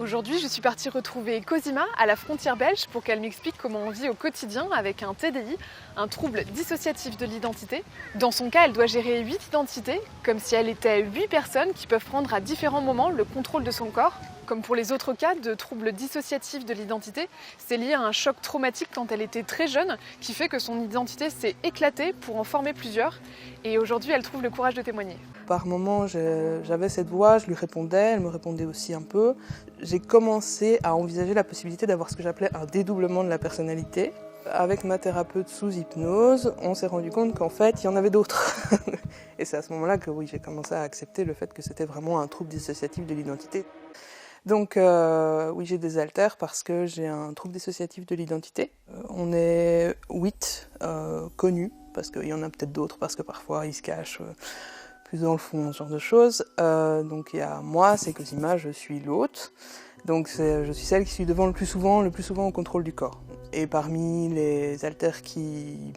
Aujourd'hui, je suis partie retrouver Cosima à la frontière belge pour qu'elle m'explique comment on vit au quotidien avec un TDI, un trouble dissociatif de l'identité. Dans son cas, elle doit gérer 8 identités, comme si elle était 8 personnes qui peuvent prendre à différents moments le contrôle de son corps. Comme pour les autres cas de troubles dissociatifs de l'identité, c'est lié à un choc traumatique quand elle était très jeune, qui fait que son identité s'est éclatée pour en former plusieurs. Et aujourd'hui, elle trouve le courage de témoigner. Par moments, j'avais cette voix, je lui répondais, elle me répondait aussi un peu. J'ai commencé à envisager la possibilité d'avoir ce que j'appelais un dédoublement de la personnalité. Avec ma thérapeute sous hypnose, on s'est rendu compte qu'en fait, il y en avait d'autres. Et c'est à ce moment-là que oui, j'ai commencé à accepter le fait que c'était vraiment un trouble dissociatif de l'identité. Donc oui, j'ai des haltères parce que j'ai un trouble dissociatif de l'identité. On est 8 connus, parce qu'il y en a peut-être d'autres, parce que parfois ils se cachent plus dans le fond, ce genre de choses. Donc il y a moi, c'est Cosima, je suis l'hôte. Donc je suis celle qui suis devant le plus souvent au contrôle du corps. Et parmi les haltères qui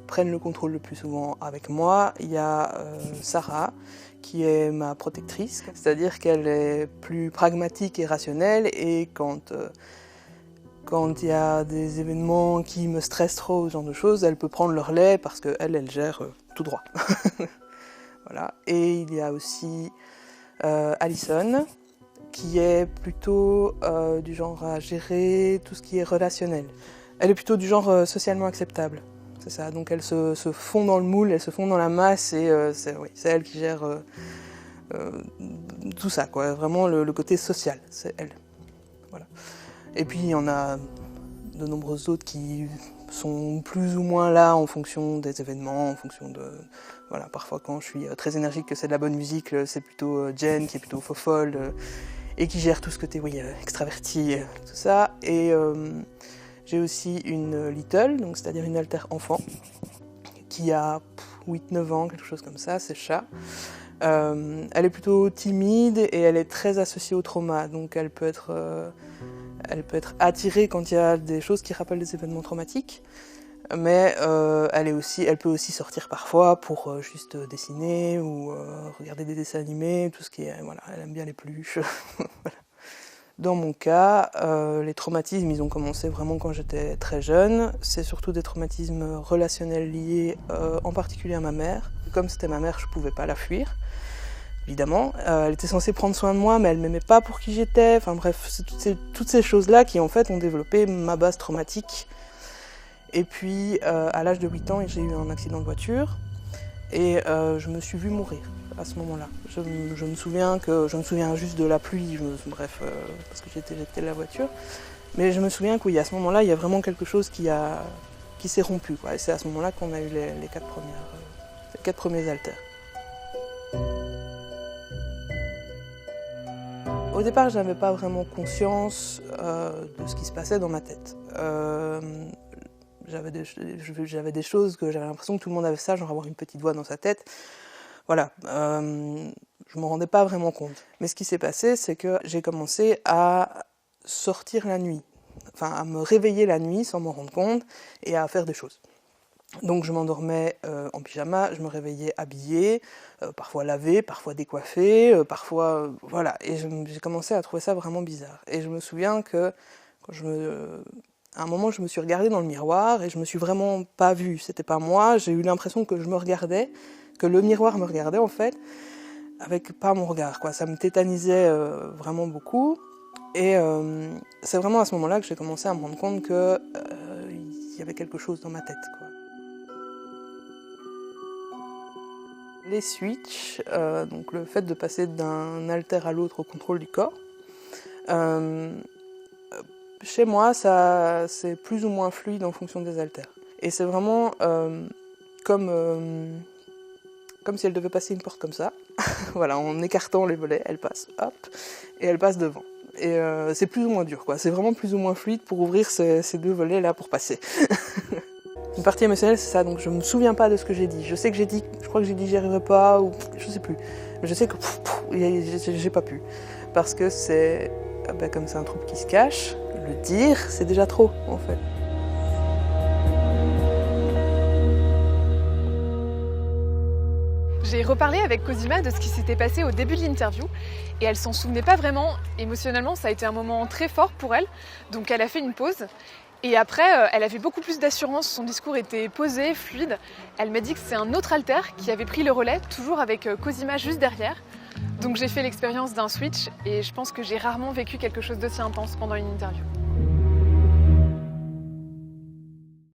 prennent le contrôle le plus souvent avec moi, il y a Sarah, qui est ma protectrice, c'est-à-dire qu'elle est plus pragmatique et rationnelle, et quand il y a des événements qui me stressent trop, ce genre de choses, elle peut prendre le relais parce qu'elle gère tout droit. Voilà. Et il y a aussi Alison, qui est plutôt du genre à gérer tout ce qui est relationnel. Elle est plutôt du genre socialement acceptable. C'est ça, donc elle se fond dans le moule, elle se fond dans la masse, et c'est elle qui gère tout ça, quoi. Vraiment le côté social, c'est elle. Voilà. Et puis il y en a de nombreuses autres qui sont plus ou moins là en fonction des événements, en fonction de... Voilà, parfois quand je suis très énergique, que c'est de la bonne musique, c'est plutôt Jen qui est plutôt fofolle et qui gère tout ce côté extraverti, tout ça. Et j'ai aussi une little, donc c'est-à-dire une altère enfant, qui a 8-9 ans, quelque chose comme ça, c'est chat. Elle est plutôt timide et elle est très associée au trauma, donc elle peut être attirée quand il y a des choses qui rappellent des événements traumatiques, mais elle peut aussi sortir parfois pour juste dessiner ou regarder des dessins animés, tout ce qui est... Voilà, elle aime bien les peluches. Voilà. Dans mon cas, les traumatismes, ils ont commencé vraiment quand j'étais très jeune. C'est surtout des traumatismes relationnels liés en particulier à ma mère. Comme c'était ma mère, je ne pouvais pas la fuir, évidemment. Elle était censée prendre soin de moi, mais elle ne m'aimait pas pour qui j'étais. Enfin bref, c'est toutes ces choses-là qui en fait ont développé ma base traumatique. Et puis, à l'âge de 8 ans, j'ai eu un accident de voiture et je me suis vue mourir. À ce moment-là. Je me souviens juste de la pluie, parce que j'étais éjectée de la voiture. Mais je me souviens qu'à ce moment-là, il y a vraiment quelque chose qui s'est rompu, quoi. Et c'est à ce moment-là qu'on a eu les 4 premiers haltères. Au départ, je n'avais pas vraiment conscience de ce qui se passait dans ma tête. J'avais des choses que j'avais l'impression que tout le monde avait ça, genre avoir une petite voix dans sa tête. Voilà, je ne m'en rendais pas vraiment compte. Mais ce qui s'est passé, c'est que j'ai commencé à sortir la nuit, enfin à me réveiller la nuit sans m'en rendre compte et à faire des choses. Donc je m'endormais en pyjama, je me réveillais habillée, parfois lavée, parfois décoiffée, parfois... voilà, et j'ai commencé à trouver ça vraiment bizarre. Et je me souviens que à un moment, je me suis regardée dans le miroir et je me suis vraiment pas vue. C'était pas moi, j'ai eu l'impression que je me regardais, que le miroir me regardait en fait, avec pas mon regard, quoi. Ça me tétanisait vraiment beaucoup. Et c'est vraiment à ce moment-là que j'ai commencé à me rendre compte qu'il y avait quelque chose dans ma tête, quoi. Les switches, donc le fait de passer d'un haltère à l'autre au contrôle du corps, chez moi, c'est plus ou moins fluide en fonction des haltères. Et c'est vraiment comme si elle devait passer une porte comme ça. Voilà, en écartant les volets, elle passe, hop, et elle passe devant. Et c'est plus ou moins dur, quoi. C'est vraiment plus ou moins fluide pour ouvrir ces 2 volets-là pour passer. Une partie émotionnelle, c'est ça, donc je me souviens pas de ce que j'ai dit. Je sais que je crois que j'ai dit j'y arriverai pas, ou je sais plus. Mais je sais que j'ai pas pu. Parce que c'est, comme c'est un trouble qui se cache, le dire, c'est déjà trop, en fait. J'ai reparlé avec Cosima de ce qui s'était passé au début de l'interview et elle s'en souvenait pas vraiment. Émotionnellement, ça a été un moment très fort pour elle, donc elle a fait une pause. Et après, elle avait beaucoup plus d'assurance, son discours était posé, fluide. Elle m'a dit que c'est un autre alter qui avait pris le relais, toujours avec Cosima juste derrière. Donc j'ai fait l'expérience d'un switch et je pense que j'ai rarement vécu quelque chose d'aussi intense pendant une interview.